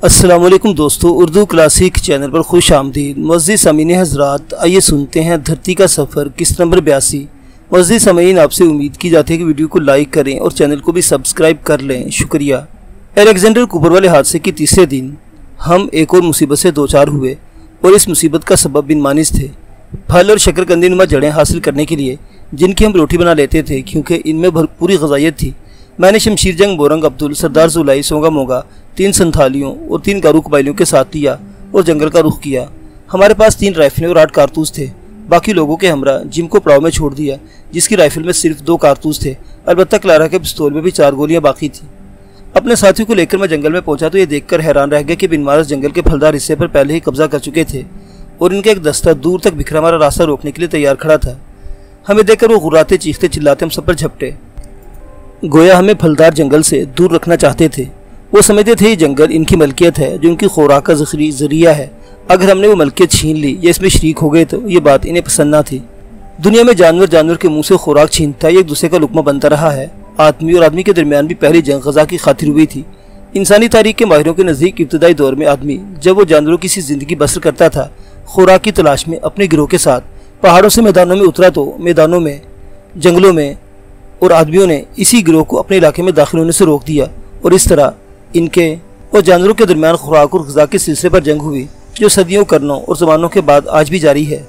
अस्सलाम वालेकुम दोस्तों, उर्दू क्लासिक चैनल पर खुश आमदीद। मुअज़्ज़िज़ सामीन हज़रात, आइए सुनते हैं धरती का सफ़र किस्त नंबर 82। मुअज़्ज़िज़ सामीन, आपसे उम्मीद की जाती है कि वीडियो को लाइक करें और चैनल को भी सब्सक्राइब कर लें, शुक्रिया। अलेक्जेंडर कूपर वाले हादसे के तीसरे दिन हम एक और मुसीबत से दो चार हुए और इस मुसीबत का सबब बिन मानिस थे। फल और शकरकंदी नुमा जड़ें हासिल करने के लिए जिनकी हम रोटी बना लेते थे, क्योंकि इनमें भरपूरी ग़िज़ाइयत थी। मैंने शमशीर जंग, बोरंग अब्दुल, सरदार जुलाई, सोंगा मोगा, 3 संथालियों और 3 गारू कबाइलियों के साथ लिया और जंगल का रुख किया। हमारे पास 3 राइफलें और 8 कारतूस थे। बाकी लोगों के हमरा जिम को पड़ाव में छोड़ दिया, जिसकी राइफल में सिर्फ 2 कारतूस थे। अलबत्ता क्लारा के पिस्तौल में भी 4 गोलियां बाकी थी। अपने साथियों को लेकर मैं जंगल में पहुंचा तो ये देखकर हैरान रह गया कि बिन मानिस जंगल के फलदार हिस्से पर पहले ही कब्जा कर चुके थे और इनका एक दस्ता दूर तक बिखरा हमारा रास्ता रोकने के लिए तैयार खड़ा था। हमें देखकर वो गुर्राते, चीखते चिल्लाते हम सब पर झपटे, गोया हमें फलदार जंगल से दूर रखना चाहते थे। वो समझते थे ये जंगल इनकी मलकियत है, जो उनकी खुराक का जरिया है। अगर हमने वो मलकियत छीन ली या इसमें शरीक हो गए तो ये बात इन्हें पसंद ना थी। दुनिया में जानवर के मुंह से खुराक छीनता है, एक दूसरे का लुकमा बनता रहा है। आदमी और आदमी के दरमियान भी पहली जंग ग़ज़ा की खातिर हुई थी। इंसानी तारीख के माहिरों के नज़दीक इब्तदाई दौर में आदमी जब वो जानवरों की सी जिंदगी बसर करता था, खुराक की तलाश में अपने गिरोह के साथ पहाड़ों से मैदानों में उतरा तो मैदानों में, जंगलों में और आदमियों ने इसी गिरोह को अपने इलाके में दाखिल होने से रोक दिया और इस तरह इनके और जानवरों के दरमियान खुराक और ग़िज़ा के सिलसिले पर जंग हुई, जो सदियों, करनों और ज़मानों के बाद आज भी जारी है।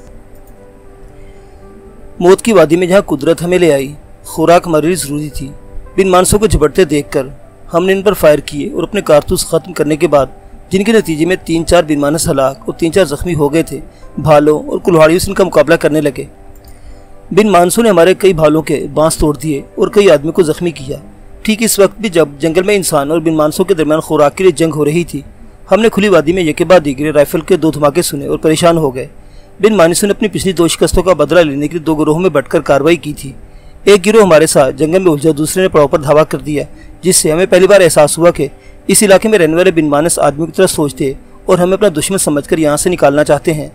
मौत की वादी में जहाँ कुदरत हमें ले आई, खुराक हमारे लिए ज़रूरी थी। बिन मानसों को झपटते देखकर हमने इन पर फायर किए और अपने कारतूस ख़त्म करने के बाद, जिनके नतीजे में 3-4 बिन मानस हलाक और 3-4 ज़ख्मी हो गए थे, भालों और कुल्हाड़ियों से इनका मुकाबला करने लगे। बिन मानसों ने हमारे कई भालों के बांस तोड़ दिए और कई आदमियों को जख्मी किया। ठीक इस वक्त भी जब जंगल में इंसान और बिन मानसों के दरमियान खुराक के लिए जंग हो रही थी, हमने खुली वादी में यके बाद दीगरे राइफल के 2 धमाके सुने और परेशान हो गए। बिन मानसों ने अपनी पिछली 2 शिकस्तों का बदला लेने के लिए 2 गिरोहों में बंटकर कार्रवाई की थी। एक गिरोह हमारे साथ जंगल में उलझा, दूसरे ने पड़ाव पर धावा कर दिया, जिससे हमें पहली बार एहसास हुआ कि इस इलाके में रहने वाले बिन मानस आदमियों की तरह सोचते और हमें अपना दुश्मन समझकर यहाँ से निकालना चाहते हैं।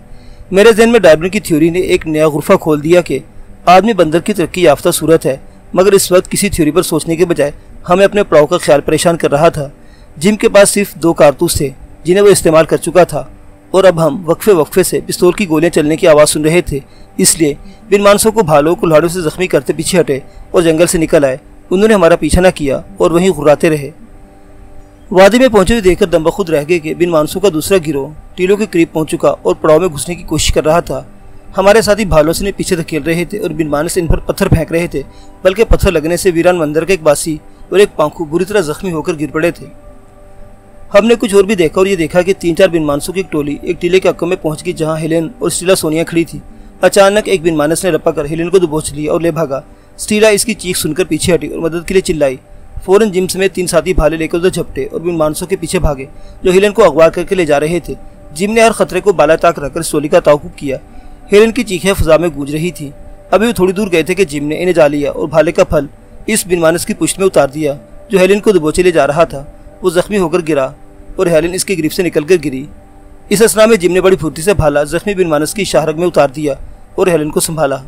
मेरे जहन में डार्विन की थ्योरी ने एक नया गुरफा खोल दिया कि आदमी बंदर की तरक्की याफ्ता सूरत है, मगर इस वक्त किसी थ्योरी पर सोचने के बजाय हमें अपने पड़ाव का ख्याल परेशान कर रहा था। जिम के पास सिर्फ 2 कारतूस थे, जिन्हें वो इस्तेमाल कर चुका था और अब हम वक्फे से पिस्तौल की गोलियां चलने की आवाज़ सुन रहे थे। इसलिए बिन मानसों को भालों, कुल्हाड़ों से जख्मी करते पीछे हटे और जंगल से निकल आए। उन्होंने हमारा पीछा न किया और वहीं घुराते रहे। वादी में पहुंचे हुए देखकर दम बखुद रह गए कि बिन मानसों का दूसरा गिरोह टीलों के करीब पहुंच चुका और पड़ाव में घुसने की कोशिश कर रहा था। हमारे साथी भालों से पीछे धकेल रहे थे और बिन मानस इन पर पत्थर फेंक रहे थे, बल्कि पत्थर लगने से वीरान मंदिर के एक बासी और एक पांखू बुरी तरह जख्मी होकर गिर पड़े थे। हमने कुछ और भी देखा और ये देखा कि 3-4 बिन मानसों की एक टोली एक टीले के अक्कों में पहुंच गई, जहां हेलेन और स्टीला सोनिया खड़ी थी। अचानक एक बिन मानस ने रपा कर हेलेन को दबोच लिया और ले भागा। स्टीला इसकी चीख सुनकर पीछे हटी और मदद के लिए चिल्लाई। फौरन जिम समेत 3 साथी भाले लेकर उधर झपटे और बिन मानसों के पीछे भागे, जो हेलेन को अगवा करके ले जा रहे थे। जिम ने हर खतरे को बाला ताक रखकर सोली का ताकुब किया। हेलेन की चीखें फिजा में गूंज रही थी। अभी वो थोड़ी दूर गए थे कि जिम ने इन्हें जा लिया और भाले का फल इस बिन मानस की पुष्ट में उतार दिया, जो हेलेन को दबोचे ले जा रहा था। वो जख्मी होकर गिरा और हेलेन इसकी गिरफ्त से निकलकर गिरी। इस असना में जिम ने बड़ी फुर्ती से भाला जख्मी बिन मानस की शाहरग में उतार दिया और हेलेन को संभाला।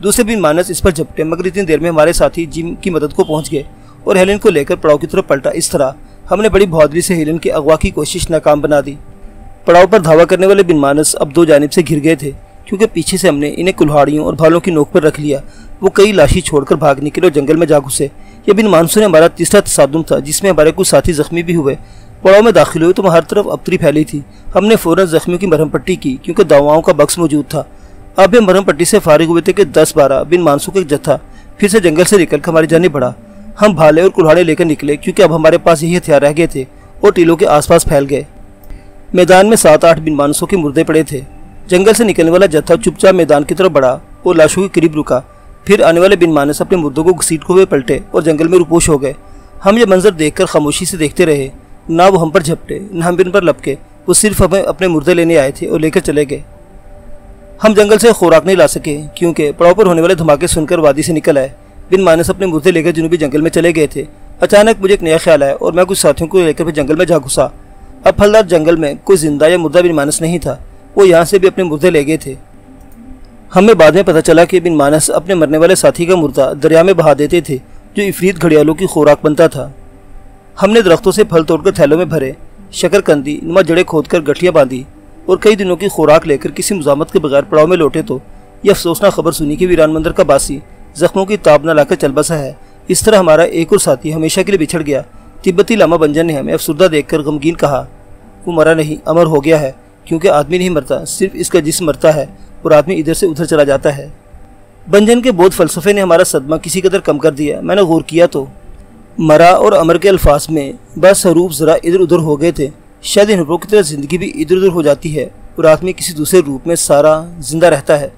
दूसरे बिन मानस इस पर झपटे, मगर इतनी देर में हमारे साथी जिम की मदद को पहुंच गए और हेलेन को लेकर पड़ाव की तरफ पलटा। इस तरह हमने बड़ी बहादुरी से हेलेन की अगवा की कोशिश नाकाम बना दी। पड़ाव पर धावा करने वाले बिन मानस अब 2 जानिब से घिर गए थे, क्योंकि पीछे से हमने इन्हें कुल्हाड़ियों और भालों की नोक पर रख लिया। वो कई लाशी छोड़कर भाग निकले और जंगल में जा घुसे। ये बिन मानसों ने हमारा तीसरा तसादुम था, जिसमें हमारे कुछ साथी जख्मी भी हुए। पड़ाव में दाखिल हुए तो हर तरफ अबतरी फैली थी। हमने फौरन जख्मियों की मरहम पट्टी की, क्योंकि दवाओं का बक्स मौजूद था। अब हम मरहम पट्टी से फारिग हुए थे कि 10-12 बिन मानसों का एक जत्था फिर से जंगल से निकलकर हमारी जाने बढ़ा। हम भाले और कुल्हाड़े लेकर निकले, क्योंकि अब हमारे पास यही हथियार रह गए थे और टीलों के आसपास फैल गए। मैदान में 7-8 बिन मानसों के मुर्दे पड़े थे। जंगल से निकलने वाला जत्था चुपचाप मैदान की तरफ बढ़ा और लाशों के करीब रुका। फिर आने वाले बिन मानस अपने मुर्दों को घसीटते हुए पलटे और जंगल में रुपोश हो गए। हम ये मंजर देखकर खामोशी से देखते रहे। ना वो हम पर झपटे, ना हम बिन पर लपके। वो सिर्फ हमें अपने मुर्दे लेने आए थे और लेकर चले गए। हम जंगल से खुराक नहीं ला सके, क्योंकि पड़ाव पर होने वाले धमाके सुनकर वादी से निकल आए। बिन मानस अपने मुर्दे लेकर जनूबी जंगल में चले गए थे। अचानक मुझे एक नया ख्याल आया और मैं कुछ साथियों को लेकर फिर जंगल में जा घुसा। अब फलदार जंगल में कोई जिंदा या मुर्दा बिन मानस नहीं था। वो यहाँ से भी अपने मुर्दे ले गए थे। हमें बाद में पता चला कि बिन मानस अपने मरने वाले साथी का मुर्दा दरिया में बहा देते थे, जो इफरीत घड़ियालों की खुराक बनता था। हमने दरख्तों से फल तोड़कर थैलों में भरे, शकरकंदी नुमा जड़ें खोदकर गठियाँ बांधी और कई दिनों की खुराक लेकर किसी मुजामत के बगैर पड़ाव में लौटे तो यह अफसोसनाक खबर सुनी कि वीरान मंदिर का बासी जख्मों की ताब न लाकर चल बसा है। इस तरह हमारा एक और साथी हमेशा के लिए बिछड़ गया। तिब्बती लामा बंजन ने हमें अफसुर्दा देखकर गमगीन कहा, वो मरा नहीं, अमर हो गया है, क्योंकि आदमी नहीं मरता, सिर्फ इसका जिस्म मरता है और आदमी इधर से उधर चला जाता है। बंजन के बौद्ध फलसफे ने हमारा सदमा किसी कदर कम कर दिया। मैंने गौर किया तो मरा और अमर के अल्फाज में बस हरूफ ज़रा इधर उधर हो गए थे। शायद इन हरूफों की तरह ज़िंदगी भी इधर उधर हो जाती है और आदमी किसी दूसरे रूप में सारा जिंदा रहता है।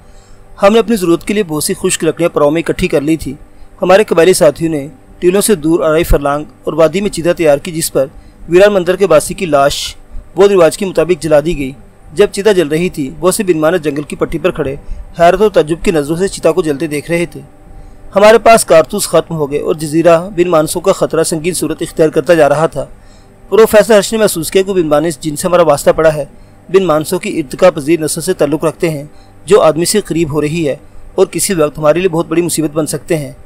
हमने अपनी ज़रूरत के लिए बहुत सी खुश्क लकड़ियाँ पड़ाव में इकट्ठी कर ली थी। हमारे कबायली साथियों ने टीलों से दूर अढ़ाई फरलांग और वादी में चिता तैयार की, जिस पर वीरान मंदिर के बासी की लाश बौद्ध रिवाज के मुताबिक जला दी गई। जब चिता जल रही थी, बहुत से बिनमानस जंगल की पट्टी पर खड़े हैरत और तज्जुब की नज़रों से चिता को जलते देख रहे थे। हमारे पास कारतूस खत्म हो गए और जजीरा बिन मानसों का खतरा संगीन सूरत इख्तियार करता जा रहा था। प्रोफेसर हर्ष ने महसूस किया कि बिन मानस जिनसे हमारा वास्ता पड़ा है बिन मानसों की इर्तिका पजीर नस्ल से ताल्लुक़ रखते हैं, जो आदमी से करीब हो रही है और किसी वक्त हमारे लिए बहुत बड़ी मुसीबत बन सकते हैं।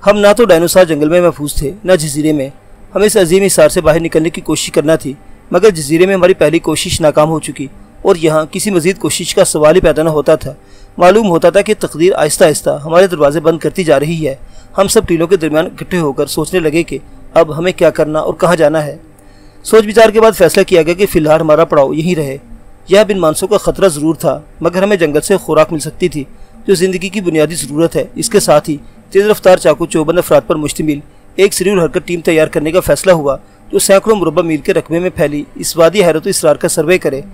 हम ना तो डायनासोर जंगल में महफूज थे, न जजीरे में। हमें इस अजीम हिसार से बाहर निकलने की कोशिश करना थी, मगर जजीरे में हमारी पहली कोशिश नाकाम हो चुकी और यहाँ किसी मजीद कोशिश का सवाल ही पैदा न होता था। मालूम होता था कि तकदीर आहिस्ता आहिस्ता हमारे दरवाजे बंद करती जा रही है। हम सब टीलों के दरमियान इकट्ठे होकर सोचने लगे कि अब हमें क्या करना और कहाँ जाना है। सोच विचार के बाद फैसला किया गया कि फ़िलहाल हमारा पड़ाव यहीं रहे। यह बिन मानसों का ख़तरा ज़रूर था, मगर हमें जंगल से खुराक मिल सकती थी, जो ज़िंदगी की बुनियादी ज़रूरत है। इसके साथ ही तेज़ रफ्तार चाकू चौबंद अफराद पर मुश्तमिल एक सरीर हरकत टीम तैयार करने का फैसला हुआ, जो सैकड़ों मुरबा मील के रकबे में फैली इस वादी हैरत इसरार का सर्वे करे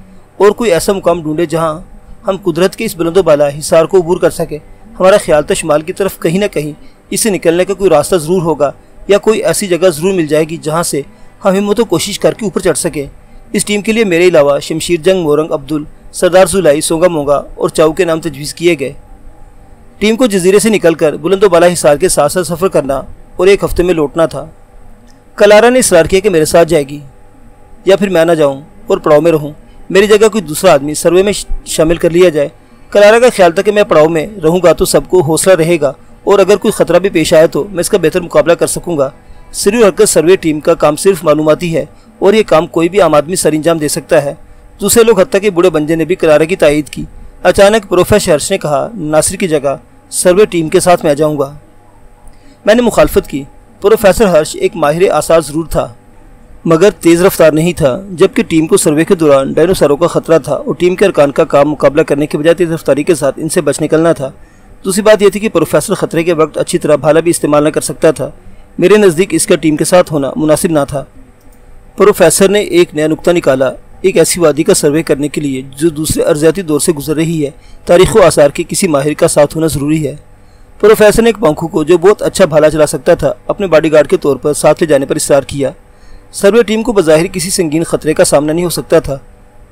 और कोई ऐसा मुकाम ढूंढे जहाँ हम कुदरत के इस बुलंदो बाला हिसार को अबूर कर सके। हमारा ख्याल था शुमाल की तरफ कहीं ना कहीं इससे निकलने का कोई रास्ता ज़रूर होगा या कोई ऐसी जगह ज़रूर मिल जाएगी जहाँ से हम हिम्मत व कोशिश करके ऊपर चढ़ सके। इस टीम के लिए मेरे अलावा शमशीर जंग, मोरंग अब्दुल, सरदार जुलाई, सोंगा मोंगा और चाऊ के नाम तजवीज़ किए गए। टीम को जजीरे से निकलकर बुलंदो बाला हिसार के साथ साथ सफ़र करना और एक हफ्ते में लौटना था। कलारा ने इसरार किया कि मेरे साथ जाएगी या फिर मैं ना जाऊं और पड़ाव में रहूं, मेरी जगह कोई दूसरा आदमी सर्वे में शामिल कर लिया जाए। कलारा का ख्याल था कि मैं पड़ाव में रहूंगा तो सबको हौसला रहेगा और अगर कोई ख़तरा भी पेश आए तो मैं इसका बेहतर मुकाबला कर सकूंगा। सरीर हरकत सर्वे टीम का काम सिर्फ मालूमाती है और ये काम कोई भी आम आदमी सरंजाम दे सकता है। दूसरे लोग हत्ता के बूढ़े बंजे ने भी कलारा की तायीद की। अचानक प्रोफेसर हर्ष ने कहा, नासिर की जगह सर्वे टीम के साथ मैं जाऊँगा। मैंने मुखालफत की। प्रोफेसर हर्ष एक माहिर आसार ज़रूर था, मगर तेज़ रफ्तार नहीं था, जबकि टीम को सर्वे के दौरान डायनासोरों का खतरा था और टीम के अरकान का काम मुकाबला करने के बजाय तेज़ रफ्तारी के साथ इनसे बच निकलना था। दूसरी बात यह थी कि प्रोफेसर खतरे के वक्त अच्छी तरह भाला भी इस्तेमाल न कर सकता था। मेरे नज़दीक इसका टीम के साथ होना मुनासिब ना था। प्रोफेसर ने एक नया नुक्ता निकाला, एक ऐसी वादी का सर्वे करने के लिए जो दूसरे अर्जियाती दौर से गुजर रही है, तारीख़ व आसार के किसी माहिर का साथ होना ज़रूरी है। प्रोफेसर ने एक पंखू को, जो बहुत अच्छा भाला चला सकता था, अपने बॉडीगार्ड के तौर पर साथ ले जाने पर इसरार किया। सर्वे टीम को बज़ाहिर किसी संगीन खतरे का सामना नहीं हो सकता था,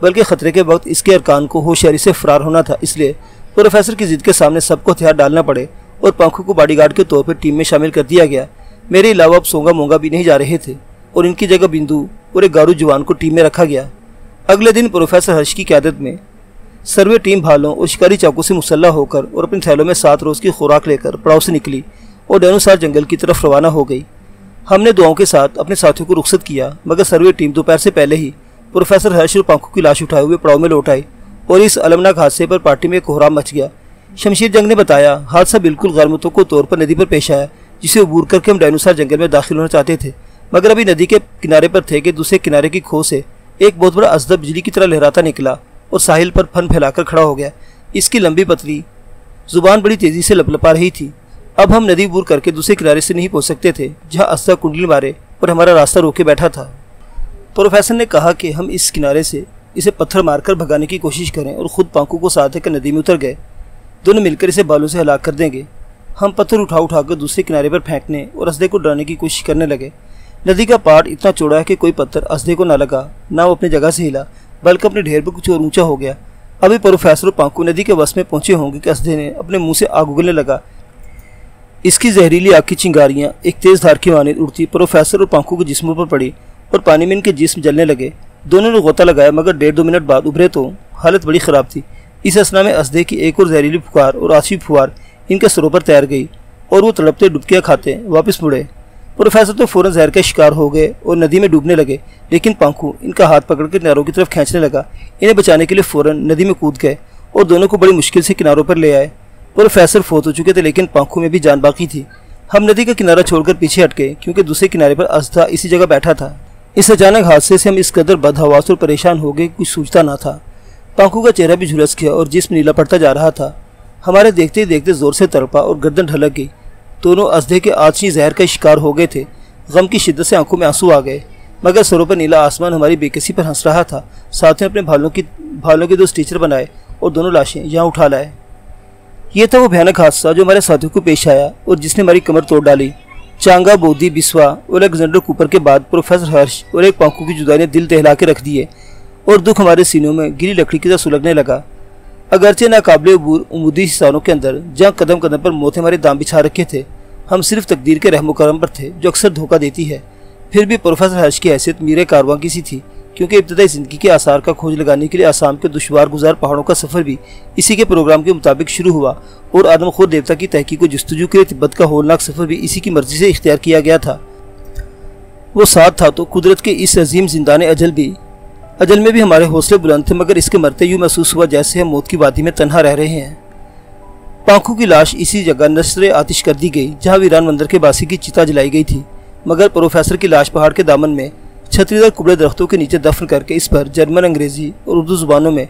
बल्कि खतरे के वक्त इसके अरकान को होशियारी से फरार होना था। इसलिए प्रोफेसर की जिद के सामने सबको हथियार डालना पड़े और पंखू को बॉडीगार्ड के तौर पर टीम में शामिल कर दिया गया। मेरे अलावा अब सोंगा मोंगा भी नहीं जा रहे थे और इनकी जगह बिंदु और एक गारू जवान को टीम में रखा गया। अगले दिन प्रोफेसर हर्ष की क़यादत में सर्वे टीम भालों और शिकारी चाकू से मुसल्लह होकर और अपने थैलों में 7 रोज़ की खुराक लेकर पड़ाव से निकली और डायनासोर जंगल की तरफ रवाना हो गई। हमने दुआओं के साथ अपने साथियों को रुखसत किया, मगर सर्वे टीम दोपहर से पहले ही प्रोफेसर हर्ष और पंखू की लाश उठाए हुए पड़ाव में लौट आई और इस अलमनाक हादसे पर पार्टी में कोहराम मच गया। शमशीर जंग ने बताया, हादसा बिल्कुल गैरमुतवक्किल को तौर पर नदी पर पेश आया, जिसे अबूर करके हम डायनासोर जंगल में दाखिल होना चाहते थे, मगर अभी नदी के किनारे पर थे कि दूसरे किनारे की खो से एक बहुत बड़ा अजदर बिजली की तरह लहराता निकला और साहिल पर फन फैलाकर खड़ा हो गया। इसकी लंबी पतली जुबान बड़ी तेज़ी से लपलपा रही थी। अब हम नदी अबूर करके दूसरे किनारे से नहीं पहुंच सकते थे, जहां अजदर कुंडली मारे और हमारा रास्ता रोके बैठा था। प्रोफेसर ने कहा कि हम इस किनारे से इसे पत्थर मारकर भगाने की कोशिश करें और ख़ुद पांकू को साथ लेकर नदी में उतर गए। दोनों मिलकर इसे बालों से हलाक कर देंगे। हम पत्थर उठाकर दूसरे किनारे पर फेंकने और असदे को डराने की कोशिश करने लगे। नदी का पाट इतना चौड़ा है कि कोई पत्थर असदे को ना लगा, ना वो अपनी जगह से हिला, बल्कि अपने ढेर पर कुछ और ऊंचा हो गया। अभी प्रोफेसर और पांकू नदी के वश में पहुंचे होंगे कि असदे ने अपने मुंह से आग उगलने लगा। इसकी जहरीली आग की चिंगारियां एक तेज़ धार की मानिंद उड़ती प्रोफेसर और पांकू के जिस्मों पर पड़ी और पानी में इनके जिस्म जलने लगे। दोनों ने गोता लगाया, मगर 1.5-2 मिनट बाद उभरे तो हालत बड़ी ख़राब थी। इस असना में असदे की एक और जहरीली फुकार और आशिफ फुहार इनके सरों पर तैर गई और वो तड़पते डुबकियाँ खाते वापस मुड़े। प्रोफेसर तो फौरन जहर का शिकार हो गए और नदी में डूबने लगे, लेकिन पांखू इनका हाथ पकड़कर किनारों की तरफ खींचने लगा। इन्हें बचाने के लिए फौरन नदी में कूद गए और दोनों को बड़ी मुश्किल से किनारों पर ले आए। प्रोफेसर फौत हो चुके थे, लेकिन पांखू में भी जान बाकी थी। हम नदी का किनारा छोड़कर पीछे हट गए, क्योंकि दूसरे किनारे पर अजदा इसी जगह बैठा था। इस अचानक हादसे से हम इस कदर बदहवास और परेशान हो गए, कुछ सूझता ना था। पांखू का चेहरा भी झुलस गया और जिस्म नीला पड़ता जा रहा था। हमारे देखते ही देखते जोर से तड़पा और गर्दन ढलक गई। दोनों अजदे के आछी जहर का शिकार हो गए थे। गम की शिद्दत से आंखों में आंसू आ गए, मगर सरों पर नीला आसमान हमारी बेकसी पर हंस रहा था। साथ में अपने भालों के 2 स्ट्रेचर बनाए और दोनों लाशें यहाँ उठा लाए। ये था वो भयानक हादसा जो हमारे साथियों को पेश आया और जिसने हमारी कमर तोड़ डाली। चांगा, बोदी, बिस्वा और अलेक्जेंडर कूपर के बाद प्रोफेसर हर्ष और एक पांखू की जुदाई ने दिल दहला के रख दिए और दुख हमारे सीनों में गिरी लकड़ी की तरह सुलगने लगा। अगरचे नाकाबिले अबूर उमूदी हिसारों के अंदर जहाँ कदम कदम पर मौत हमारे दाम बिछा रखे थे, हम सिर्फ तकदीर के रहमो करम पर थे जो अक्सर धोखा देती है। फिर भी प्रोफेसर हर्ष की हैसियत मीरे कारवां की सी थी, क्योंकि इब्तदाई ज़िंदगी के आसार का खोज लगाने के लिए आसाम के दुश्वार गुजार पहाड़ों का सफ़र भी इसी के प्रोग्राम के मुताबिक शुरू हुआ और आदम खुद देवता की तहकीक व जस्तजू के लिए तिब्बत का होलनाक सफ़र भी इसी की मर्जी से इख्तियार किया गया था। वो साथ था तो कुदरत के इस अजीम जिंदान अजल में भी हमारे हौसले बुलंद थे, मगर इसके मरते यूँ महसूस हुआ जैसे हम मौत की वादी में तन्हा रह रहे हैं। पांखू की लाश इसी जगह नस्र आतिश कर दी गई जहाँ वीरान मंदिर के बासी की चिता जलाई गई थी, मगर प्रोफेसर की लाश पहाड़ के दामन में छतरीदार कुबड़े दरख्तों के नीचे दफन करके इस पर जर्मन, अंग्रेजी और उर्दू जुबानों में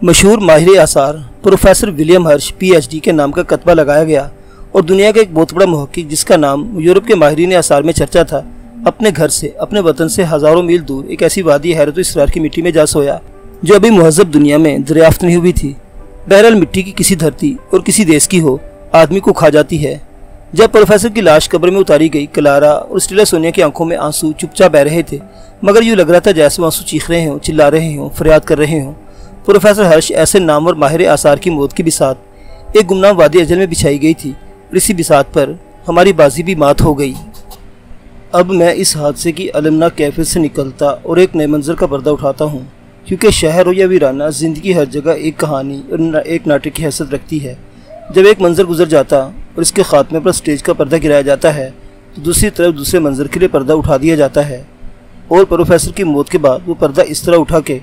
मशहूर माहिर आसार प्रोफेसर विलियम हर्ष PhD के नाम का कतबा लगाया गया और दुनिया का एक बहुत बड़ा मुहक्किक जिसका नाम यूरोप के माहिरीन आसार में चर्चा था, अपने घर से, अपने वतन से हज़ारों मील दूर एक ऐसी वादी हैरत इसरार की मिट्टी में जा सोया जो अभी मुहज़्ज़ब दुनिया में दरियाफ्त नहीं हुई थी। बहरहाल मिट्टी की किसी धरती और किसी देश की हो, आदमी को खा जाती है। जब प्रोफेसर की लाश कब्र में उतारी गई, क्लारा और स्टेला सोनिया की आंखों में आंसू चुपचाप बह रहे थे, मगर यूँ लग रहा था जैसे वो आंसू चीख रहे हों, चिल्ला रहे हों, फरियाद कर रहे हों। प्रोफेसर हर्ष ऐसे नाम और माहिर आसार की मौत की बिसात एक गुमनाम वादी अजल में बिछाई गई थी और इसी बिसात पर हमारी बाजी भी मात हो गई। अब मैं इस हादसे की अलमनाक कैफियत से निकलता और एक नए मंजर का पर्दा उठाता हूँ, क्योंकि शहर हो या वीराना, ज़िंदगी हर जगह एक कहानी और एक नाटक की हैसियत रखती है। जब एक मंजर गुजर जाता और इसके खात्मे पर स्टेज का पर्दा गिराया जाता है, तो दूसरी तरफ दूसरे मंजर के लिए पर्दा उठा दिया जाता है और प्रोफेसर की मौत के बाद वो पर्दा इस तरह उठा के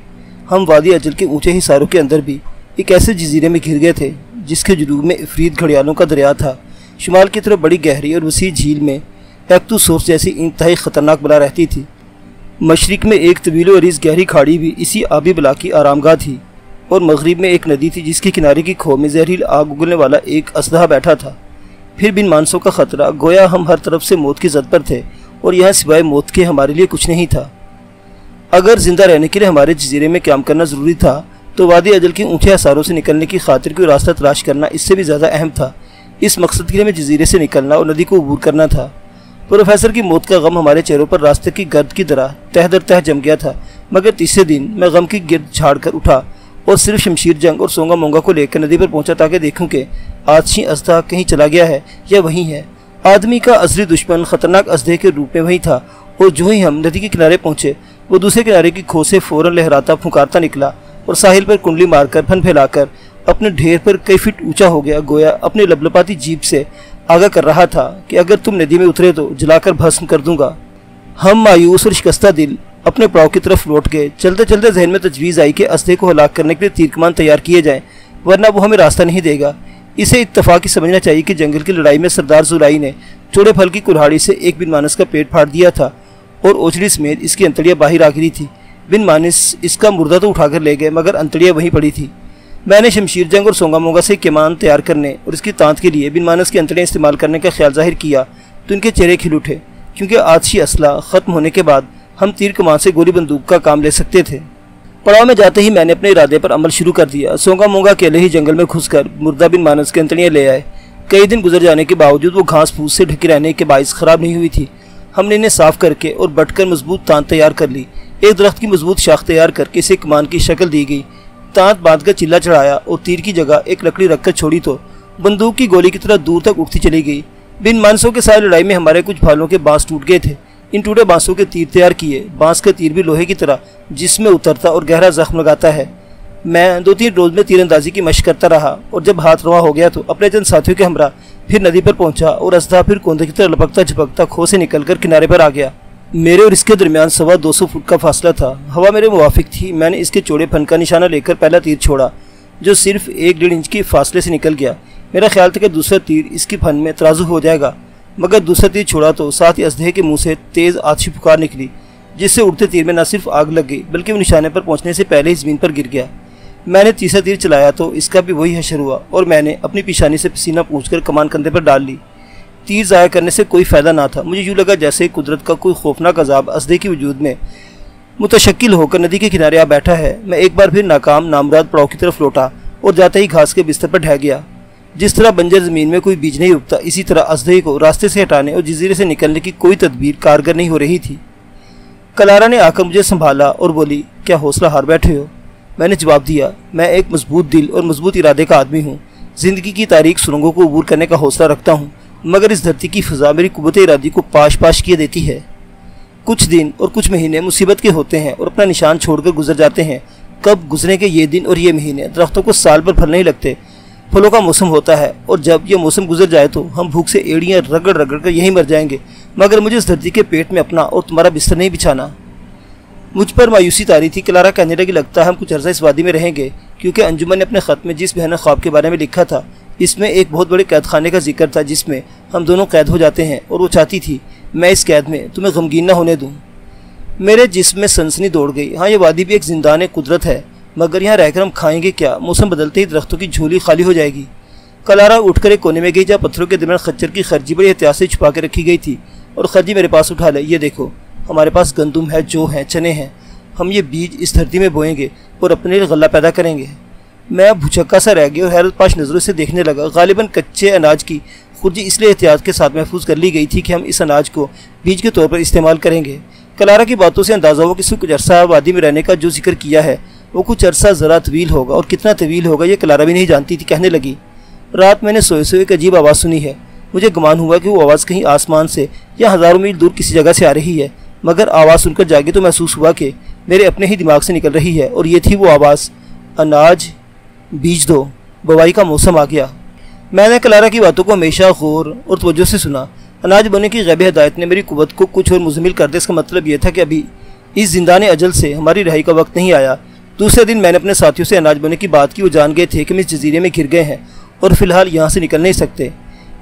हम वादी अजल के ऊंचे हिसारों के अंदर भी एक ऐसे जजीरे में घिर गए थे जिसके जुनूब में इफरीत घड़ियालों का दरिया था। शुमाल की तरफ बड़ी गहरी और वसी झील में एक्टू सोर्स जैसी इंतहाई ख़तरनाक बला रहती थी। मशरिक में एक तवील व अरीज़ गहरी खाड़ी भी इसी आबी बला की आरामगाह थी और मगरिब में एक नदी थी जिसके किनारे की खो में जहरील आग उगलने वाला एक असदहा बैठा था। फिर बिन मानसों का ख़तरा, गोया हम हर तरफ से मौत की जद पर थे और यहाँ सिवाय मौत के हमारे लिए कुछ नहीं था। अगर जिंदा रहने के लिए हमारे जजीरे में काम करना ज़रूरी था, तो वादी अजल के ऊँचे आसारों से निकलने की खातिर कोई रास्ता तलाश करना इससे भी ज़्यादा अहम था। इस मकसद के लिए हमें जजीरे से निकलना और नदी को अबूर करना था। प्रोफेसर की मौत का गम हमारे चेहरों पर रास्ते की गर्द की तरह तह दर तह जम गया था, मगर तीसरे दिन मैं गम की गिरद झाड़ कर उठा और सिर्फ शमशीर जंग और सोंगा मोंगा को लेकर नदी पर पहुंचा ताकि देखूं कि आदशी अजदा कहीं चला गया है या वहीं है। आदमी का असली दुश्मन खतरनाक अजदे के रूप में वही था और जो ही हम नदी के किनारे पहुंचे, वो दूसरे किनारे की खो से फौरन लहराता फुंकारता निकला और साहिल पर कुंडली मारकर फन फैलाकर अपने ढेर पर कई फीट ऊंचा हो गया। गोया अपनी लपलपाती जीप से आगाह कर रहा था कि अगर तुम नदी में उतरे तो जलाकर भस्म कर दूंगा। हम मायूस और शिकस्ता दिल अपने पड़ाव की तरफ लौट गए। चलते चलते जहन में तजवीज़ आई कि अजदे को हलाक करने के लिए तीर कमान तैयार किए जाएं, वरना वो हमें रास्ता नहीं देगा। इसे इत्तफाक़ी समझना चाहिए कि जंगल की लड़ाई में सरदार जुलाई ने चौड़े फल की कुल्हाड़ी से एक बिन मानस का पेट फाड़ दिया था और ओचड़ी समेत इसकी अंतड़ियाँ बाहर आ गिरी थी। बिन मानस इसका मुर्दा तो उठाकर ले गए, मगर अंतड़ियाँ वहीं पड़ी थी। मैंने शमशीर जंग और सोंगा मोंगा से कमान तैयार करने और इसकी तांत के लिए बिन मानस की अंतड़ियाँ इस्तेमाल करने का ख्याल जाहिर किया तो इनके चेहरे खिल उठे, क्योंकि आतशी असला ख़त्म होने के बाद हम तीर कमान से गोली बंदूक का काम ले सकते थे। पड़ाव में जाते ही मैंने अपने इरादे पर अमल शुरू कर दिया। सोंगा मोंगा अकेले ही जंगल में घुसकर मुर्दा बिन मानस की अंतड़ियाँ ले आए। कई दिन गुजर जाने के बावजूद वो घास फूस से ढकी रहने के बाइस ख़राब नहीं हुई थी। हमने इन्हें साफ करके और बटकर मजबूत तांत तैयार कर ली। एक दरख्त की मजबूत शाख तैयार करके इसे कमान की शक्ल दी गई। तांत बांध कर चिल्ला चढ़ाया और तीर की जगह एक लकड़ी रखकर छोड़ी तो बंदूक की गोली की तरह दूर तक उठती चली गई। बिन मानसों के साथ लड़ाई में हमारे कुछ भालों के बांस टूट गए थे। इन टूटे बांसों के तीर तैयार किए। बांस का तीर भी लोहे की तरह जिसमें उतरता और गहरा जख्म लगाता है। मैं 2-3 रोज में तीरंदाजी की मशक करता रहा और जब हाथ रवा हो गया तो अपने चंद साथियों के हमरा फिर नदी पर पहुंचा और अस्तः फिर कोंदे की तरह लपकता झपकता खो से निकलकर किनारे पर आ गया। मेरे और इसके दरमियान 250 फुट का फासला था। हवा मेरे मुवाफिक थी। मैंने इसके चौड़े फन का निशाना लेकर पहला तीर छोड़ा जो सिर्फ 1-1.5 इंच के फासले से निकल गया। मेरा ख्याल था कि दूसरा तीर इसकी फन में तराजू हो जाएगा, मगर दूसरा तीर छोड़ा तो साथ ही अजदहे के मुंह से तेज़ आतिशी पुकार निकली, जिससे उड़ते तीर में न सिर्फ आग लग गई बल्कि वो निशाने पर पहुंचने से पहले ही ज़मीन पर गिर गया। मैंने तीसरा तीर चलाया तो इसका भी वही हशर हुआ और मैंने अपनी पेशानी से पसीना पूंछकर कमान कंधे पर डाल ली। तीर ज़ाया करने से कोई फ़ायदा ना था। मुझे यूँ लगा जैसे कुदरत का कोई खौफनाक अजाब अजदे के वजूद में मुतशक्किल होकर नदी के किनारे आ बैठा है। मैं एक बार फिर नाकाम नामराद पड़ाव की तरफ लौटा और जाते ही घास के बिस्तर पर ढह गया। जिस तरह बंजर ज़मीन में कोई बीज नहीं उगता, इसी तरह अजदे को रास्ते से हटाने और जजीरे से निकलने की कोई तदबीर कारगर नहीं हो रही थी। कलारा ने आकर मुझे संभाला और बोली, क्या हौसला हार बैठे हो? मैंने जवाब दिया, मैं एक मजबूत दिल और मजबूत इरादे का आदमी हूँ। ज़िंदगी की तारीख सुरंगों को अबूर करने का हौसला रखता हूँ, मगर इस धरती की फ़िज़ा मेरी कुव्वत इरादी को पाश पाश किए देती है। कुछ दिन और कुछ महीने मुसीबत के होते हैं और अपना निशान छोड़कर गुजर जाते हैं। कब गुजरे के ये दिन और ये महीने? दरख्तों को साल भर फल नहीं लगते। फलों का मौसम होता है और जब यह मौसम गुजर जाए तो हम भूख से एड़ियाँ रगड़ रगड़ कर यहीं मर जाएंगे, मगर मुझे इस धरती के पेट में अपना और तुम्हारा बिस्तर नहीं बिछाना। मुझ पर मायूसी तारी थी। क्लारा कहने लगी, लगता है हम कुछ अर्सा इस वादी में रहेंगे, क्योंकि अंजुमन ने अपने ख़त में जिस भयानक ख्वाब के बारे में लिखा था इसमें एक बहुत बड़े कैद खाने का जिक्र था जिसमें हम दोनों कैद हो जाते हैं, और वो चाहती थी मैं इस कैद में तुम्हें गमगीन न होने दूँ। मेरे जिस्म में सनसनी दौड़ गई। हाँ, ये वादी भी एक जिंदान कुदरत है, मगर यहाँ रहकर हम खाएंगे क्या? मौसम बदलते ही दरख्तों की झोली खाली हो जाएगी। कलारा उठकर एक कोने में गई जहाँ पत्थरों के दरमियान खच्चर की खर्जी बड़ी एहतियात से छुपा के रखी गई थी, और खर्जी मेरे पास उठा ले। ये देखो, हमारे पास गंदुम है, जौ है, चने हैं। हम ये बीज इस धरती में बोएंगे और अपने लिए गल्ला पैदा करेंगे। मैं भुचक्का सा रह गया और हैरत पाश नज़रों से देखने लगा। गालिबन कच्चे अनाज की खुर्जी इसलिए एहतियात के साथ महफूज कर ली गई थी कि हम इस अनाज को बीज के तौर पर इस्तेमाल करेंगे। कलारा की बातों से अंदाज़ा हुआ कि इसने कुछ अरसा वादी में रहने का जो जिक्र किया है वो कुछ अरसा ज़रा तवील होगा, और कितना तवील होगा ये कलारा भी नहीं जानती थी। कहने लगी, रात मैंने सोए सोए एक अजीब आवाज़ सुनी है। मुझे गुमान हुआ कि वो आवाज़ कहीं आसमान से या हज़ारों मील दूर किसी जगह से आ रही है, मगर आवाज़ सुनकर जागे तो महसूस हुआ कि मेरे अपने ही दिमाग से निकल रही है, और ये थी वो आवाज़, अनाज बीज दो, बुवाई का मौसम आ गया। मैंने कलारा की बातों को हमेशा गौर और तवज्जो से सुना। अनाज बोने की गैब हिदायत ने मेरी कुव्वत को कुछ और मुज़म्मिल कर दिया। इसका मतलब यह था कि अभी इस जिंदान अजल से हमारी रिहाई का वक्त नहीं आया। दूसरे दिन मैंने अपने साथियों से अनाज बोने की बात की। वो जान गए थे कि हम इस जजीरे में घिर गए हैं और फिलहाल यहाँ से निकल नहीं सकते।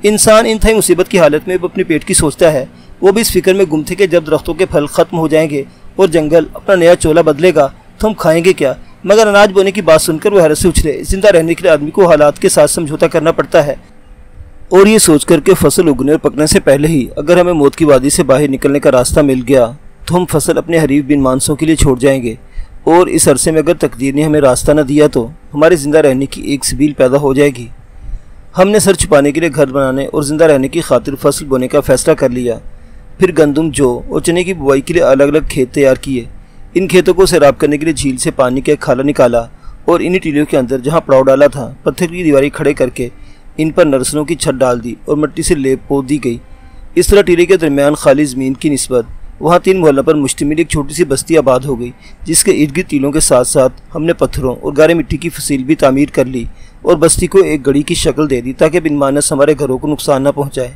इंसान इंतहाई मुसीबत की हालत में अपने पेट की सोचता है। वो भी इस फिक्र में गुम थे कि जब दरख्तों के फल ख़त्म हो जाएंगे और जंगल अपना नया चोला बदलेगा तो हम खाएंगे क्या? मगर अनाज बोने की बात सुनकर वो हैरत से उछले। जिंदा रहने के लिए आदमी को हालात के साथ समझौता करना पड़ता है, और ये सोच कर के फसल उगने और पकने से पहले ही अगर हमें मौत की वादी से बाहर निकलने का रास्ता मिल गया तो हम फसल अपने हरीफ बिन मानसों के लिए छोड़ जाएंगे, और इस अरसे में अगर तकदीर ने हमें रास्ता न दिया तो हमारे ज़िंदा रहने की एक सबील पैदा हो जाएगी। हमने सर छुपाने के लिए घर बनाने और ज़िंदा रहने की खातिर फसल बोने का फ़ैसला कर लिया। फिर गंदम, जौ और चने की बुवाई के लिए अलग अलग खेत तैयार किए। इन खेतों को सैराब करने के लिए झील से पानी का एक खाला निकाला और इन्हीं टीलों के अंदर जहाँ पड़ाव डाला था पत्थर की दीवारें खड़े करके इन पर नर्सरों की छत डाल दी और मिट्टी से लेप पोत दी गई। इस तरह टीले के दरमियान खाली ज़मीन की निस्बत वहाँ 3 मोहल्लों पर मुश्तमिल एक छोटी सी बस्ती आबाद हो गई, जिसके इर्द गिर्द टीलों के साथ साथ हमने पत्थरों और गारे मिट्टी की फसील भी तामीर कर ली और बस्ती को एक गड़ी की शक्ल दे दी ताकि बिन मानस हमारे घरों को नुकसान न पहुँचाए।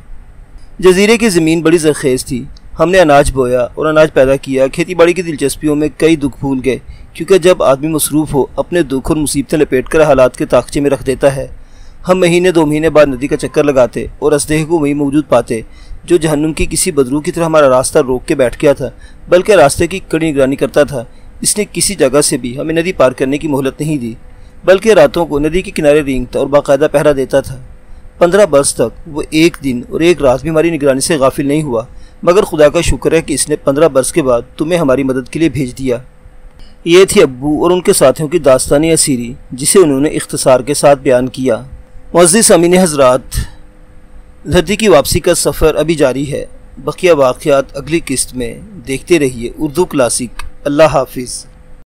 जजीरे की ज़मीन बड़ी ज़रखेज़ थी। हमने अनाज बोया और अनाज पैदा किया। खेती बाड़ी की दिलचस्पियों में कई दुख भूल गए, क्योंकि जब आदमी मसरूफ़ हो अपने दुख और मुसीबतें लपेट कर हालात के ताकचे में रख देता है। हम महीने 2 महीने बाद नदी का चक्कर लगाते और असदेह को वहीं मौजूद पाते जो जहन्नुम की किसी बदरू की तरह हमारा रास्ता रोक के बैठ गया था, बल्कि रास्ते की कड़ी निगरानी करता था। इसने किसी जगह से भी हमें नदी पार करने की मोहलत नहीं दी, बल्कि रातों को नदी के किनारे रेंगता और बाकायदा पहरा देता था। 15 बरस तक वो एक दिन और एक रात भी हमारी निगरानी से गाफिल नहीं हुआ, मगर खुदा का शुक्र है कि इसने 15 बरस के बाद तुम्हें हमारी मदद के लिए भेज दिया। ये थी अब्बू और उनके साथियों की दास्तानी असीरी, जिसे उन्होंने इख्तिसार के साथ बयान किया। मुअज़्ज़िज़ अमीन हज़रात, धरती की वापसी का सफ़र अभी जारी है। बकिया वाक़यात अगली किस्त में। देखते रहिए उर्दू क्लासिक। अल्लाह हाफिज़।